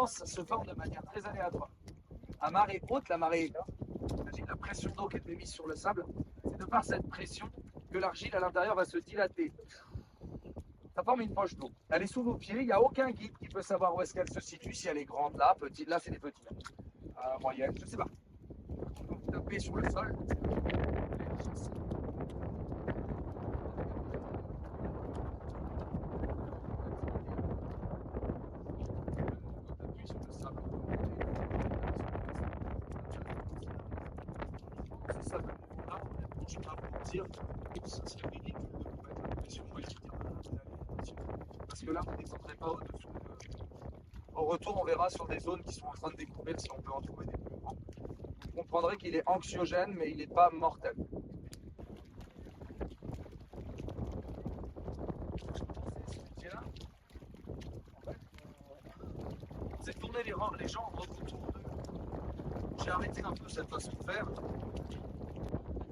Ça se forme de manière très aléatoire. À marée haute, la marée, imagine la pression d'eau qui est mise sur le sable, c'est de par cette pression que l'argile à l'intérieur va se dilater. Ça forme une poche d'eau. Elle est sous vos pieds, il n'y a aucun guide qui peut savoir où est-ce qu'elle se situe, si elle est grande là, petite là, c'est des petits. Moyenne, je ne sais pas. Quand vous tapez sur le sol, je peux vous dire, ça serait ridicule de vous mettre la pression et de dire parce que là, vous ne descendrez pas au-dessous. Au retour, on verra sur des zones qui sont en train de découvrir si on peut en trouver des plus grands. Vous comprendrez qu'il est anxiogène, mais il n'est pas mortel. C'est tourner les jambes autour d'eux. J'ai arrêté un peu cette façon de faire.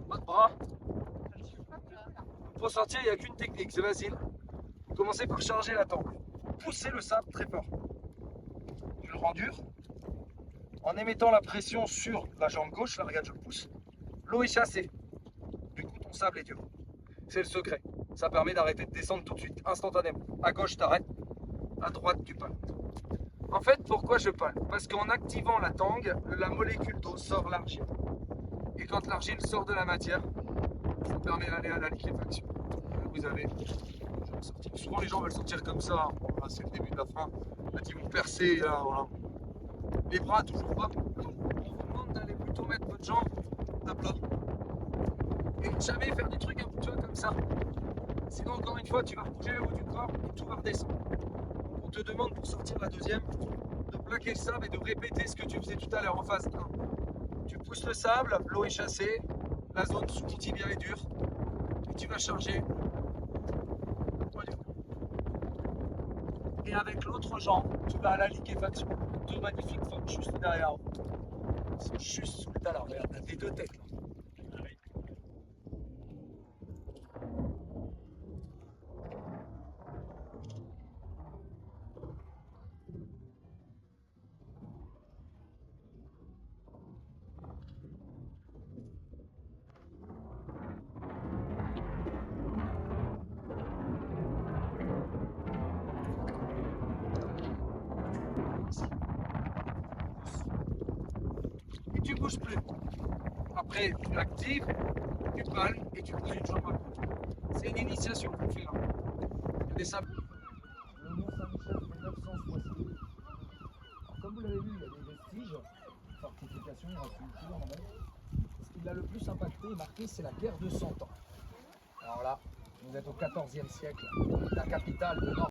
Pas de bras. Pour sortir, il n'y a qu'une technique, c'est facile. Vous commencez par charger la tangue. Poussez le sable très fort. Je le rends dur. En émettant la pression sur la jambe gauche, là regarde, je pousse. L'eau est chassée. Du coup, ton sable est dur. C'est le secret. Ça permet d'arrêter de descendre tout de suite, instantanément. À gauche, t'arrêtes. À droite, tu pales. En fait, pourquoi je pale? Parce qu'en activant la tangue, la molécule d'eau sort l'argile. Et quand l'argile sort de la matière, ça permet d'aller à la liquéfaction. Vous avez. Souvent, les gens veulent sortir comme ça. Voilà, c'est le début de la fin. Là, ils vont percer. Là, voilà. Les bras, toujours pas. On vous demande d'aller plutôt mettre votre jambe à plat. Et jamais faire des trucs un peu comme ça. Sinon, encore une fois, tu vas bouger le haut du corps et tout va redescendre. On te demande pour sortir la deuxième de plaquer le sable et de répéter ce que tu faisais tout à l'heure en phase 1. Tu pousses le sable, l'eau est chassée, la zone sous ton tibia est dure et tu vas charger. Et avec l'autre jambe, tu vas à la liquéfaction. Deux magnifiques formes juste derrière. C'est juste sous le talon. Regarde, t'as tes deux têtes là. Et tu bouges plus. Après, tu l'actives, tu pales et tu poses une jambe à côté. C'est une initiation qu'on fait là. Il y a des sables. Le Mont Saint-Michel fait 960. Alors, comme vous l'avez vu, il y a des vestiges, fortifications, il reste une tour en bas. Ce qui l'a le plus impacté et marqué, c'est la guerre de 100 ans. Alors là, vous êtes au XIVe siècle, la capitale de Nord.